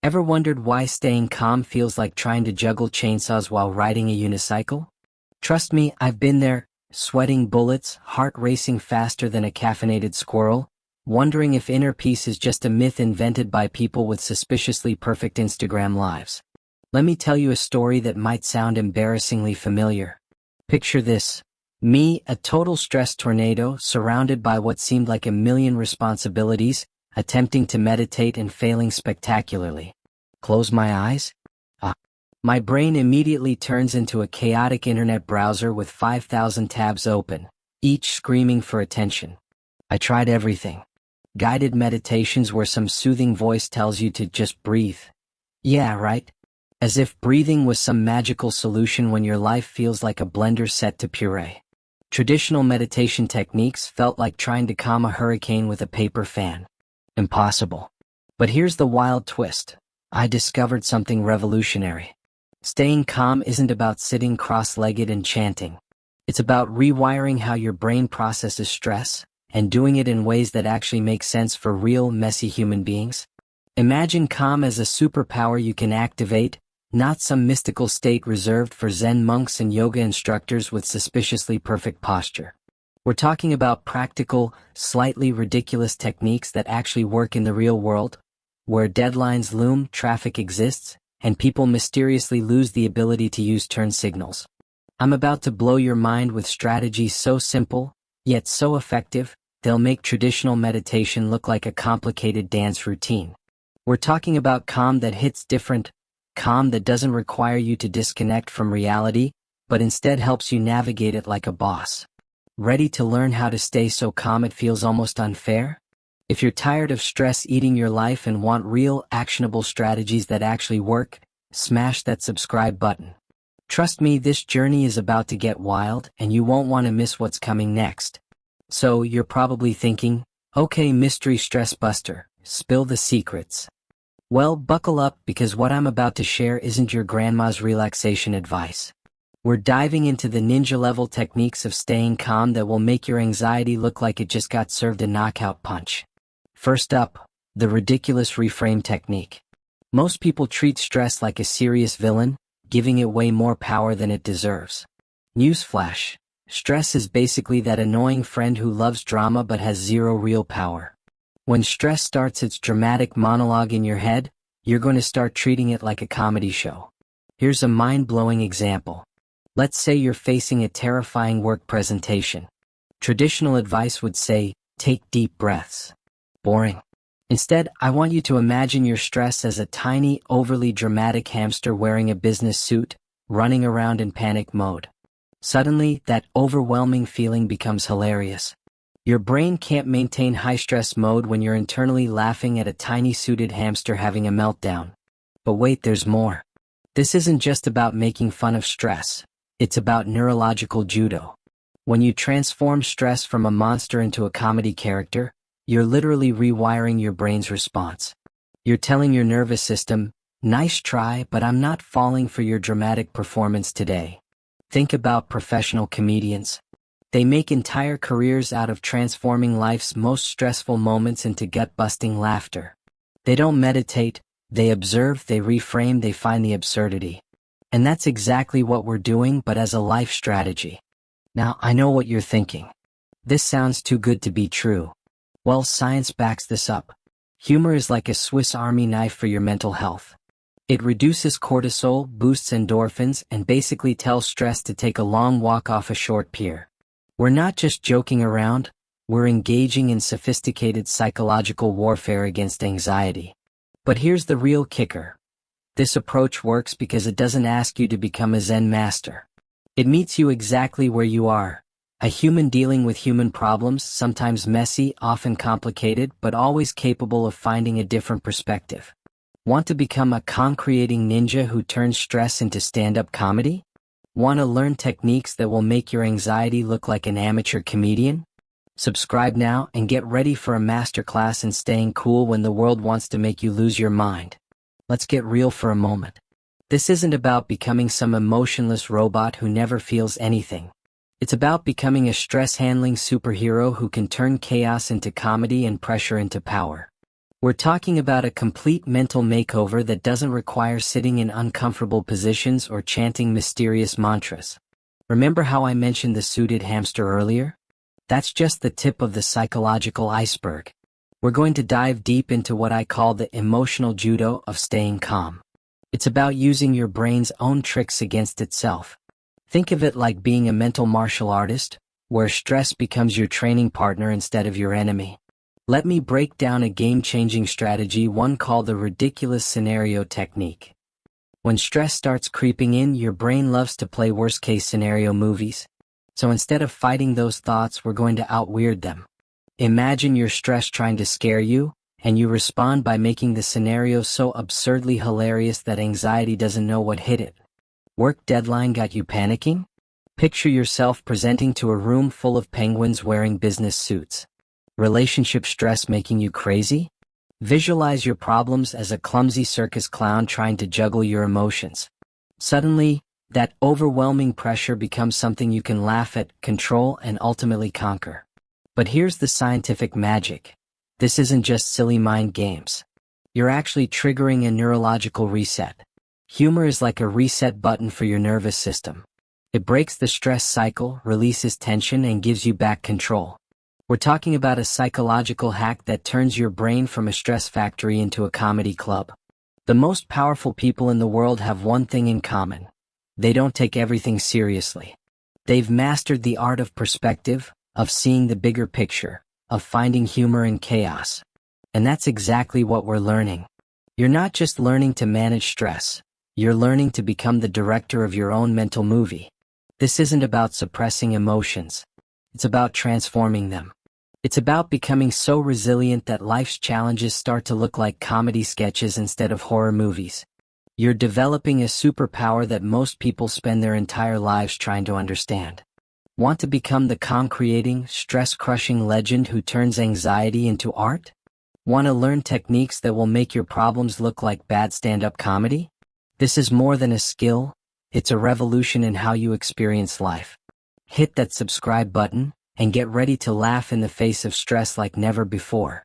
Ever wondered why staying calm feels like trying to juggle chainsaws while riding a unicycle? Trust me, I've been there, sweating bullets, heart racing faster than a caffeinated squirrel, wondering if inner peace is just a myth invented by people with suspiciously perfect Instagram lives. Let me tell you a story that might sound embarrassingly familiar. Picture this. Me, a total stress tornado, surrounded by what seemed like a million responsibilities, attempting to meditate and failing spectacularly. Close my eyes? My brain immediately turns into a chaotic internet browser with 5,000 tabs open, each screaming for attention. I tried everything. Guided meditations where some soothing voice tells you to just breathe. Yeah, right? As if breathing was some magical solution when your life feels like a blender set to puree. Traditional meditation techniques felt like trying to calm a hurricane with a paper fan. Impossible. But here's the wild twist. I discovered something revolutionary. Staying calm isn't about sitting cross-legged and chanting. It's about rewiring how your brain processes stress, and doing it in ways that actually make sense for real, messy human beings. Imagine calm as a superpower you can activate, not some mystical state reserved for Zen monks and yoga instructors with suspiciously perfect posture. We're talking about practical, slightly ridiculous techniques that actually work in the real world, where deadlines loom, traffic exists, and people mysteriously lose the ability to use turn signals. I'm about to blow your mind with strategies so simple, yet so effective, they'll make traditional meditation look like a complicated dance routine. We're talking about calm that hits different, calm that doesn't require you to disconnect from reality, but instead helps you navigate it like a boss. Ready to learn how to stay so calm it feels almost unfair? If you're tired of stress eating your life and want real, actionable strategies that actually work, smash that subscribe button. Trust me, this journey is about to get wild, and you won't want to miss what's coming next. So, you're probably thinking, okay, mystery stress buster, spill the secrets. Well, buckle up, because what I'm about to share isn't your grandma's relaxation advice. We're diving into the ninja-level techniques of staying calm that will make your anxiety look like it just got served a knockout punch. First up, the ridiculous reframe technique. Most people treat stress like a serious villain, giving it way more power than it deserves. Newsflash: stress is basically that annoying friend who loves drama but has zero real power. When stress starts its dramatic monologue in your head, you're going to start treating it like a comedy show. Here's a mind-blowing example. Let's say you're facing a terrifying work presentation. Traditional advice would say, take deep breaths. Boring. Instead, I want you to imagine your stress as a tiny, overly dramatic hamster wearing a business suit, running around in panic mode. Suddenly, that overwhelming feeling becomes hilarious. Your brain can't maintain high-stress mode when you're internally laughing at a tiny suited hamster having a meltdown. But wait, there's more. This isn't just about making fun of stress. It's about neurological judo. When you transform stress from a monster into a comedy character, you're literally rewiring your brain's response. You're telling your nervous system, nice try, but I'm not falling for your dramatic performance today. Think about professional comedians. They make entire careers out of transforming life's most stressful moments into gut-busting laughter. They don't meditate, they observe, they reframe, they find the absurdity. And that's exactly what we're doing, but as a life strategy. Now, I know what you're thinking. This sounds too good to be true. Well, science backs this up. Humor is like a Swiss Army knife for your mental health. It reduces cortisol, boosts endorphins, and basically tells stress to take a long walk off a short pier. We're not just joking around, we're engaging in sophisticated psychological warfare against anxiety. But here's the real kicker. This approach works because it doesn't ask you to become a Zen master. It meets you exactly where you are, a human dealing with human problems, sometimes messy, often complicated, but always capable of finding a different perspective. Want to become a calm-creating ninja who turns stress into stand-up comedy? Want to learn techniques that will make your anxiety look like an amateur comedian? Subscribe now and get ready for a masterclass in staying cool when the world wants to make you lose your mind. Let's get real for a moment. This isn't about becoming some emotionless robot who never feels anything. It's about becoming a stress-handling superhero who can turn chaos into comedy and pressure into power. We're talking about a complete mental makeover that doesn't require sitting in uncomfortable positions or chanting mysterious mantras. Remember how I mentioned the suited hamster earlier? That's just the tip of the psychological iceberg. We're going to dive deep into what I call the emotional judo of staying calm. It's about using your brain's own tricks against itself. Think of it like being a mental martial artist, where stress becomes your training partner instead of your enemy. Let me break down a game-changing strategy, one called the ridiculous scenario technique. When stress starts creeping in, your brain loves to play worst-case scenario movies. So instead of fighting those thoughts, we're going to out-weird them. Imagine your stress trying to scare you, and you respond by making the scenario so absurdly hilarious that anxiety doesn't know what hit it. Work deadline got you panicking? Picture yourself presenting to a room full of penguins wearing business suits. Relationship stress making you crazy? Visualize your problems as a clumsy circus clown trying to juggle your emotions. Suddenly, that overwhelming pressure becomes something you can laugh at, control, and ultimately conquer. But here's the scientific magic. This isn't just silly mind games. You're actually triggering a neurological reset. Humor is like a reset button for your nervous system. It breaks the stress cycle, releases tension, and gives you back control. We're talking about a psychological hack that turns your brain from a stress factory into a comedy club. The most powerful people in the world have one thing in common. They don't take everything seriously. They've mastered the art of perspective, of seeing the bigger picture, of finding humor in chaos. And that's exactly what we're learning. You're not just learning to manage stress. You're learning to become the director of your own mental movie. This isn't about suppressing emotions. It's about transforming them. It's about becoming so resilient that life's challenges start to look like comedy sketches instead of horror movies. You're developing a superpower that most people spend their entire lives trying to understand. Want to become the calm-creating, stress-crushing legend who turns anxiety into art? Want to learn techniques that will make your problems look like bad stand-up comedy? This is more than a skill, it's a revolution in how you experience life. Hit that subscribe button, and get ready to laugh in the face of stress like never before.